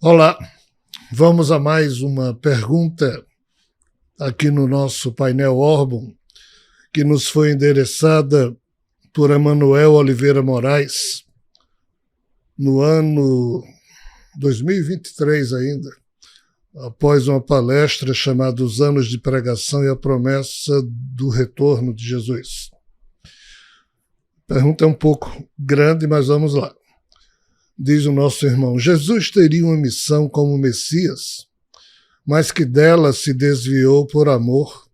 Olá, vamos a mais uma pergunta aqui no nosso painel Orbum, que nos foi endereçada por Emanuel Oliveira Moraes, no ano 2023 ainda, após uma palestra chamada Os Anos de Pregação e a Promessa do Retorno de Jesus. A pergunta é um pouco grande, mas vamos lá. Diz o nosso irmão: Jesus teria uma missão como Messias, mas que dela se desviou por amor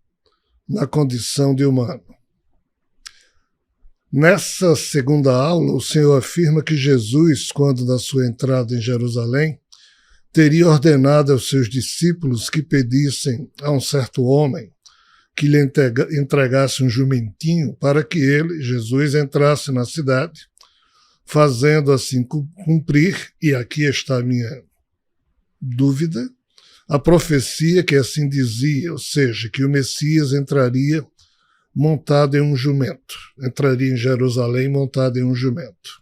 na condição de humano. Nessa segunda aula, o Senhor afirma que Jesus, quando da sua entrada em Jerusalém, teria ordenado aos seus discípulos que pedissem a um certo homem que lhe entregasse um jumentinho para que ele, Jesus, entrasse na cidade, fazendo assim cumprir, e aqui está a minha dúvida, a profecia que assim dizia, ou seja, que o Messias entraria montado em um jumento, entraria em Jerusalém montado em um jumento.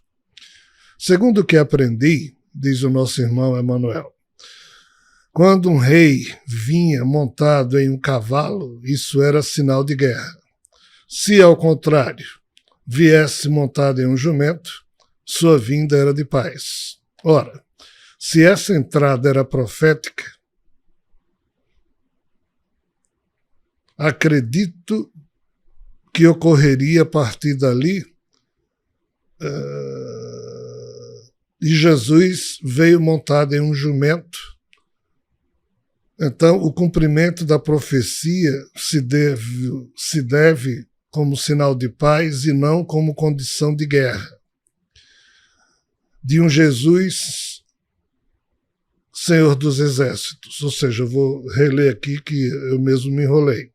Segundo o que aprendi, diz o nosso irmão Emanuel, quando um rei vinha montado em um cavalo, isso era sinal de guerra. Se, ao contrário, viesse montado em um jumento, sua vinda era de paz. Ora, se essa entrada era profética, acredito que ocorreria a partir dali, e Jesus veio montado em um jumento. Então, o cumprimento da profecia se deve como sinal de paz e não como condição de guerra. De um Jesus Senhor dos Exércitos. Ou seja, eu vou reler aqui que eu mesmo me enrolei.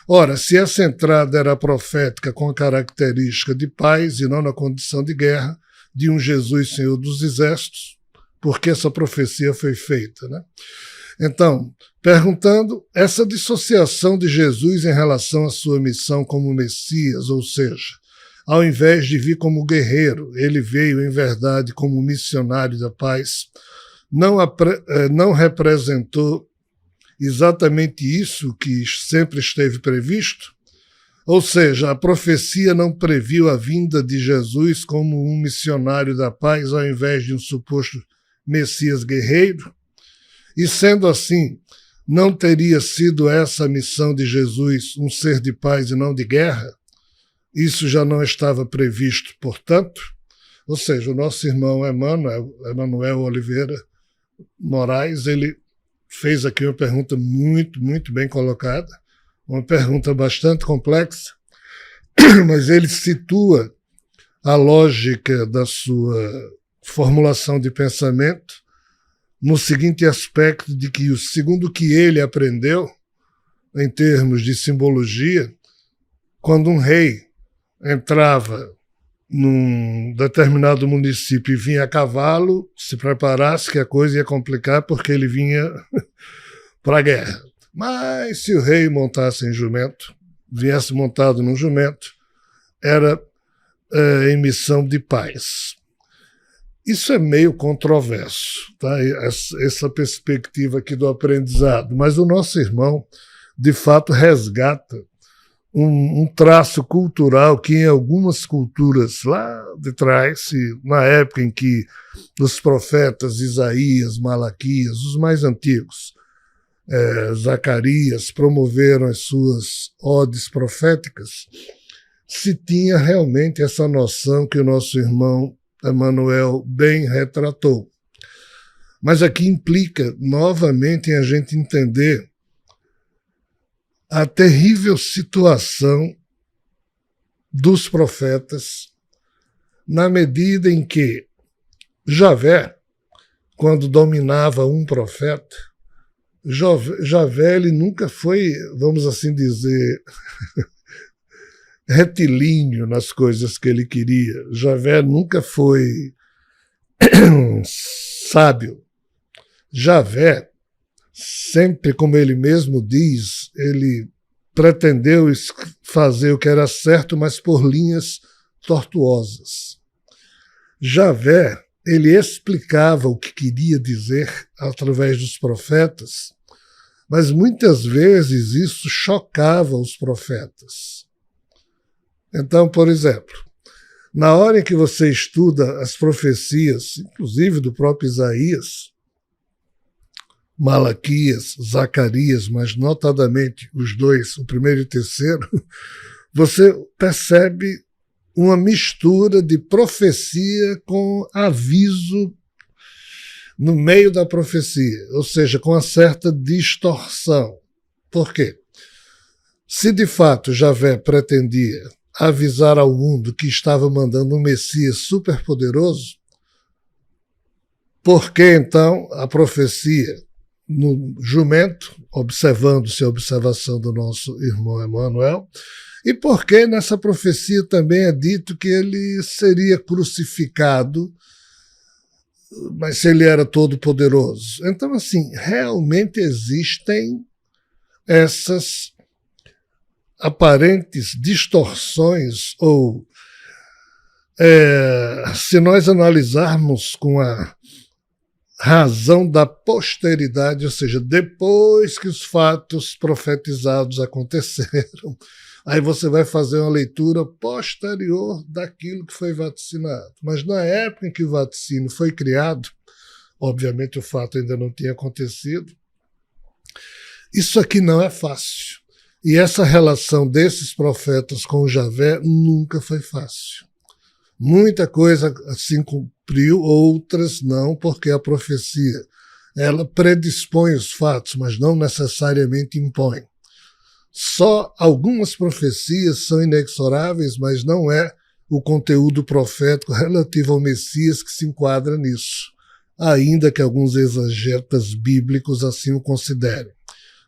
Ora, se essa entrada era profética com a característica de paz e não na condição de guerra, de um Jesus Senhor dos Exércitos, por que essa profecia foi feita, né? Então, perguntando, essa dissociação de Jesus em relação à sua missão como Messias, ou seja, ao invés de vir como guerreiro, ele veio em verdade como missionário da paz, não representou exatamente isso que sempre esteve previsto? Ou seja, a profecia não previu a vinda de Jesus como um missionário da paz ao invés de um suposto Messias guerreiro? E sendo assim, não teria sido essa a missão de Jesus, um ser de paz e não de guerra? Isso já não estava previsto, portanto? Ou seja, o nosso irmão Emanuel Oliveira Moraes, ele fez aqui uma pergunta muito, muito bem colocada, uma pergunta bastante complexa, mas ele situa a lógica da sua formulação de pensamento no seguinte aspecto de que, segundo o que ele aprendeu, em termos de simbologia, quando um rei entrava num determinado município e vinha a cavalo, se preparasse que a coisa ia complicar porque ele vinha para a guerra. Mas se o rei montasse em jumento, viesse montado num jumento, era em missão de paz. Isso é meio controverso, tá? Essa perspectiva aqui do aprendizado, mas o nosso irmão, de fato, resgata um traço cultural que em algumas culturas lá de trás, na época em que os profetas Isaías, Malaquias, os mais antigos, Zacarias, promoveram as suas odes proféticas, se tinha realmente essa noção que o nosso irmão Emanuel bem retratou. Mas aqui implica novamente em a gente entender a terrível situação dos profetas, na medida em que Javé, quando dominava um profeta, Javé ele nunca foi, vamos assim dizer, retilíneo nas coisas que ele queria. Javé nunca foi sábio. Javé, sempre, como ele mesmo diz, ele pretendeu fazer o que era certo, mas por linhas tortuosas. Javé ele explicava o que queria dizer através dos profetas, mas muitas vezes isso chocava os profetas. Então, por exemplo, na hora em que você estuda as profecias, inclusive do próprio Isaías, Malaquias, Zacarias, mas notadamente os dois, o primeiro e o terceiro, você percebe uma mistura de profecia com aviso no meio da profecia, ou seja, com uma certa distorção. Por quê? Se de fato Javé pretendia avisar ao mundo que estava mandando um Messias superpoderoso, por que então a profecia no jumento, observando-se a observação do nosso irmão Emanuel, e por que nessa profecia também é dito que ele seria crucificado, mas se ele era todo poderoso? Então, assim, realmente existem essas aparentes distorções, ou se nós analisarmos com a razão da posteridade, ou seja, depois que os fatos profetizados aconteceram, aí você vai fazer uma leitura posterior daquilo que foi vaticinado. Mas na época em que o vaticínio foi criado, obviamente o fato ainda não tinha acontecido, isso aqui não é fácil. E essa relação desses profetas com o Javé nunca foi fácil. Muita coisa assim cumpriu, outras não, porque a profecia ela predispõe os fatos, mas não necessariamente impõe. Só algumas profecias são inexoráveis, mas não é o conteúdo profético relativo ao Messias que se enquadra nisso, ainda que alguns exegetas bíblicos assim o considerem.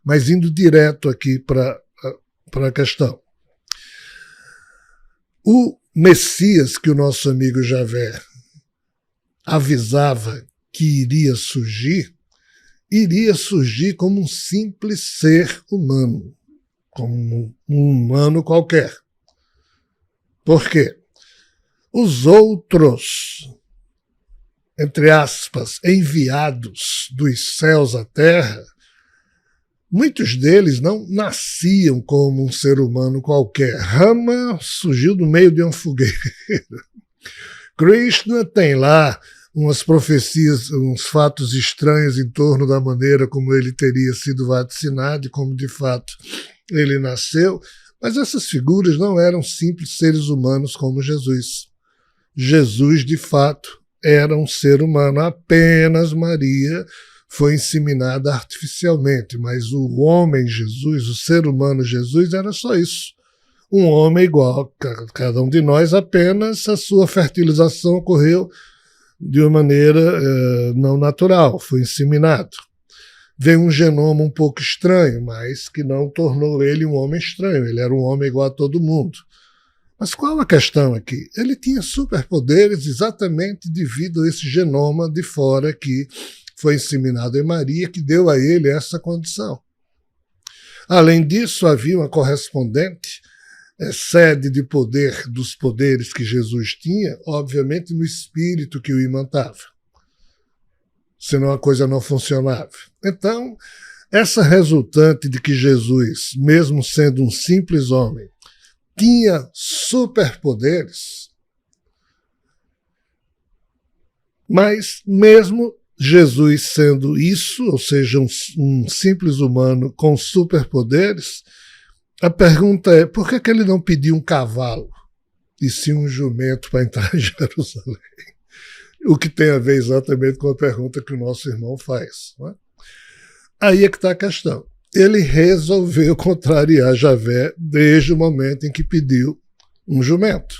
Mas indo direto aqui para a questão. O Messias que o nosso amigo Javé avisava que iria surgir como um simples ser humano, como um humano qualquer. Por quê? Os outros, entre aspas, enviados dos céus à terra, muitos deles não nasciam como um ser humano qualquer. Rama surgiu do meio de uma fogueira. Krishna tem lá umas profecias, uns fatos estranhos em torno da maneira como ele teria sido vaticinado e como de fato ele nasceu, mas essas figuras não eram simples seres humanos como Jesus. Jesus, de fato, era um ser humano, apenas Maria foi inseminada artificialmente, mas o homem Jesus, o ser humano Jesus, era só isso. Um homem igual a cada um de nós, apenas a sua fertilização ocorreu de uma maneira não natural, foi inseminado. Veio um genoma um pouco estranho, mas que não tornou ele um homem estranho, ele era um homem igual a todo mundo. Mas qual a questão aqui? Ele tinha superpoderes exatamente devido a esse genoma de fora que foi inseminado em Maria, que deu a ele essa condição. Além disso, havia uma correspondente sede de poder dos poderes que Jesus tinha, obviamente no espírito que o imantava. Senão a coisa não funcionava. Então, essa resultante de que Jesus, mesmo sendo um simples homem, tinha superpoderes, mas mesmo Jesus sendo isso, ou seja, um simples humano com superpoderes, a pergunta é, por que ele não pediu um cavalo e sim um jumento para entrar em Jerusalém? O que tem a ver exatamente com a pergunta que o nosso irmão faz. Não é? Aí é que está a questão. Ele resolveu contrariar Javé desde o momento em que pediu um jumento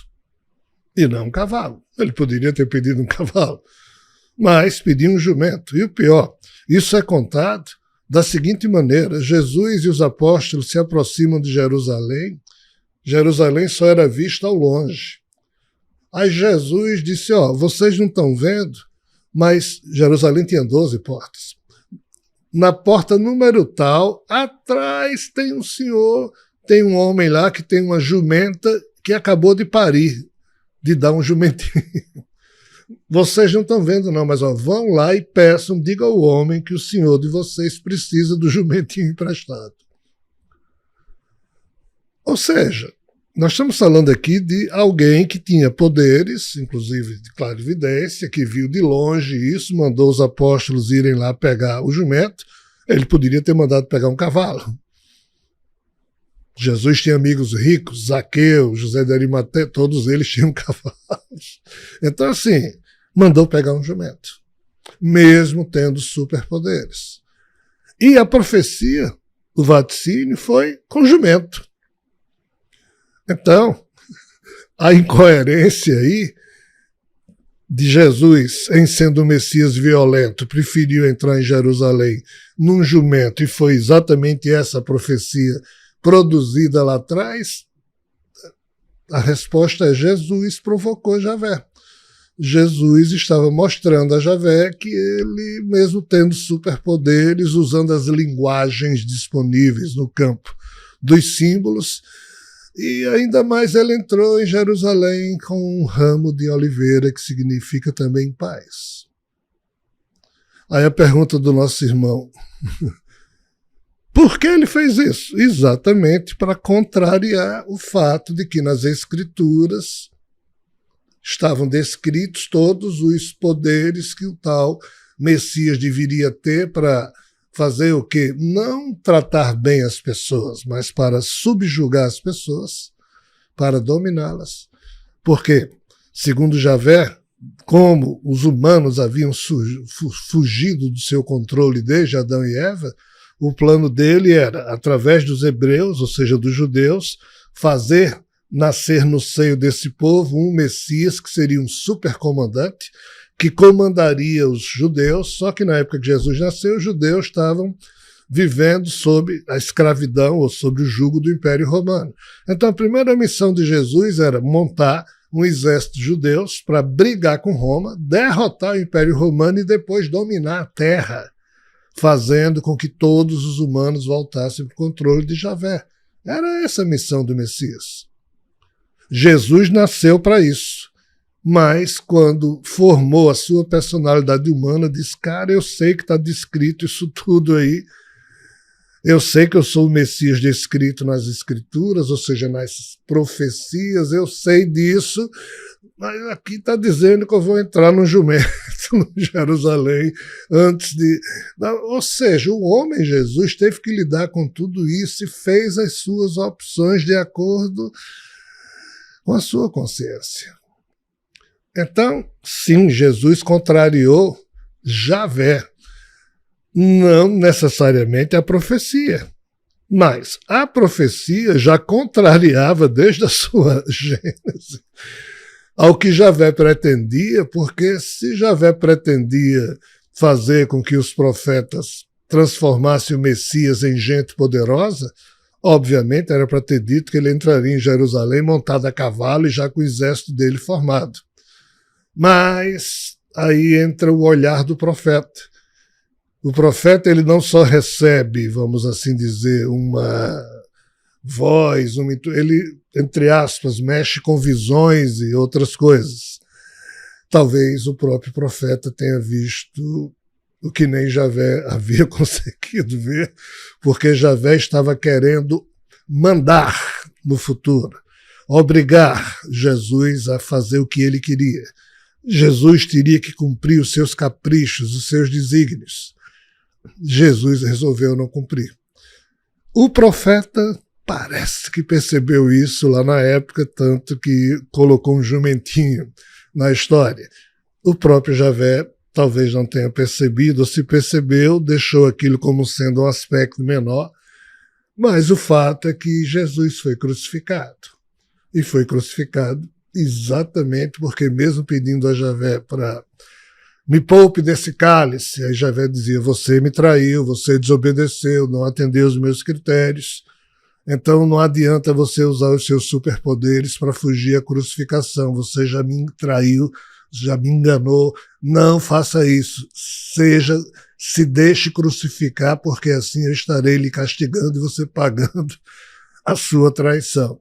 e não um cavalo. Ele poderia ter pedido um cavalo, mas pediu um jumento. E o pior, isso é contado da seguinte maneira: Jesus e os apóstolos se aproximam de Jerusalém. Jerusalém só era vista ao longe. Aí Jesus disse, vocês não estão vendo, mas Jerusalém tinha 12 portas. Na porta número tal, atrás tem um senhor, tem um homem lá que tem uma jumenta que acabou de parir, de dar um jumentinho. vocês não estão vendo não, mas vão lá e peçam, diga ao homem que o senhor de vocês precisa do jumentinho emprestado. Ou seja, nós estamos falando aqui de alguém que tinha poderes, inclusive de clarividência, que viu de longe isso, mandou os apóstolos irem lá pegar o jumento. Ele poderia ter mandado pegar um cavalo. Jesus tinha amigos ricos, Zaqueu, José de Arimateia, todos eles tinham cavalos. Então, assim, mandou pegar um jumento, mesmo tendo superpoderes. E a profecia, o vaticínio, foi com jumento. Então, a incoerência aí de Jesus, em sendo um Messias violento, preferiu entrar em Jerusalém num jumento, e foi exatamente essa profecia produzida lá atrás. A resposta é: Jesus provocou Javé. Jesus estava mostrando a Javé que ele, mesmo tendo superpoderes, usando as linguagens disponíveis no campo dos símbolos, e ainda mais ele entrou em Jerusalém com um ramo de oliveira, que significa também paz. Aí a pergunta do nosso irmão: por que ele fez isso? Exatamente para contrariar o fato de que nas Escrituras estavam descritos todos os poderes que o tal Messias deveria ter para fazer o quê? Não tratar bem as pessoas, mas para subjugar as pessoas, para dominá-las. Porque, segundo Javé, como os humanos haviam fugido do seu controle desde Adão e Eva, o plano dele era, através dos hebreus, ou seja, dos judeus, fazer nascer no seio desse povo um Messias que seria um supercomandante, que comandaria os judeus, só que na época que Jesus nasceu, os judeus estavam vivendo sob a escravidão ou sob o jugo do Império Romano. Então a primeira missão de Jesus era montar um exército de judeus para brigar com Roma, derrotar o Império Romano e depois dominar a terra, fazendo com que todos os humanos voltassem para o controle de Javé. Era essa a missão do Messias. Jesus nasceu para isso, mas quando formou a sua personalidade humana, disse: cara, eu sei que está descrito isso tudo aí, eu sei que eu sou o Messias descrito nas Escrituras, ou seja, nas profecias, eu sei disso, mas aqui está dizendo que eu vou entrar no jumento, no Jerusalém, antes de... Ou seja, o homem Jesus teve que lidar com tudo isso e fez as suas opções de acordo com a sua consciência. Então, sim, Jesus contrariou Javé, não necessariamente a profecia, mas a profecia já contrariava desde a sua gênese ao que Javé pretendia, porque se Javé pretendia fazer com que os profetas transformassem o Messias em gente poderosa, obviamente era para ter dito que ele entraria em Jerusalém montado a cavalo e já com o exército dele formado. Mas aí entra o olhar do profeta. O profeta, ele não só recebe, vamos assim dizer, uma voz, ele, entre aspas, mexe com visões e outras coisas. Talvez o próprio profeta tenha visto o que nem Javé havia conseguido ver, porque Javé estava querendo mandar no futuro, obrigar Jesus a fazer o que ele queria. Jesus teria que cumprir os seus caprichos, os seus desígnios. Jesus resolveu não cumprir. O profeta parece que percebeu isso lá na época, tanto que colocou um jumentinho na história. O próprio Javé talvez não tenha percebido, ou se percebeu, deixou aquilo como sendo um aspecto menor, mas o fato é que Jesus foi crucificado. E foi crucificado exatamente porque, mesmo pedindo a Javé para me poupe desse cálice, aí Javé dizia: você me traiu, você desobedeceu, não atendeu os meus critérios, então não adianta você usar os seus superpoderes para fugir à crucificação, você já me traiu, já me enganou, não faça isso, se deixe crucificar, porque assim eu estarei lhe castigando e você pagando a sua traição.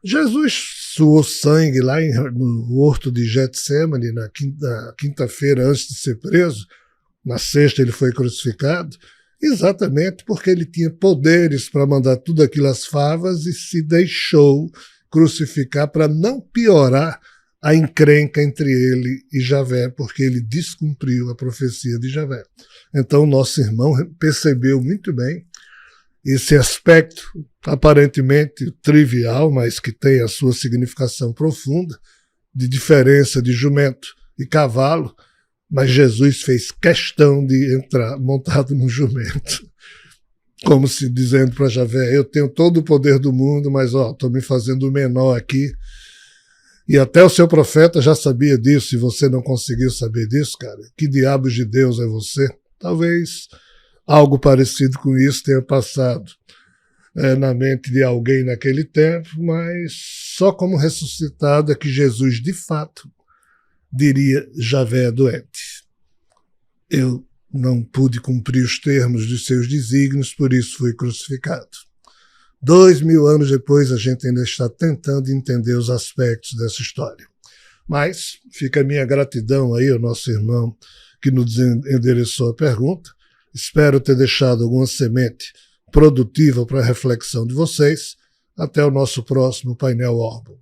Jesus suou sangue lá no horto de Getsemane, na quinta-feira antes de ser preso, na sexta ele foi crucificado, exatamente porque ele tinha poderes para mandar tudo aquilo às favas e se deixou crucificar para não piorar a encrenca entre ele e Javé, porque ele descumpriu a profecia de Javé. Então nosso irmão percebeu muito bem esse aspecto aparentemente trivial, mas que tem a sua significação profunda, de diferença de jumento e cavalo, mas Jesus fez questão de entrar montado num jumento, como se dizendo para Javé, eu tenho todo o poder do mundo, mas estou me fazendo menor aqui. E até o seu profeta já sabia disso, e você não conseguiu saber disso, cara? Que diabos de Deus é você? Talvez algo parecido com isso tenha passado na mente de alguém naquele tempo, mas só como ressuscitado é que Jesus, de fato, diria, Javé é doente. Eu não pude cumprir os termos de seus desígnios, por isso fui crucificado. 2000 anos depois, a gente ainda está tentando entender os aspectos dessa história. Mas fica a minha gratidão aí ao nosso irmão que nos endereçou a pergunta. Espero ter deixado alguma semente produtiva para a reflexão de vocês. Até o nosso próximo Painel Orbo.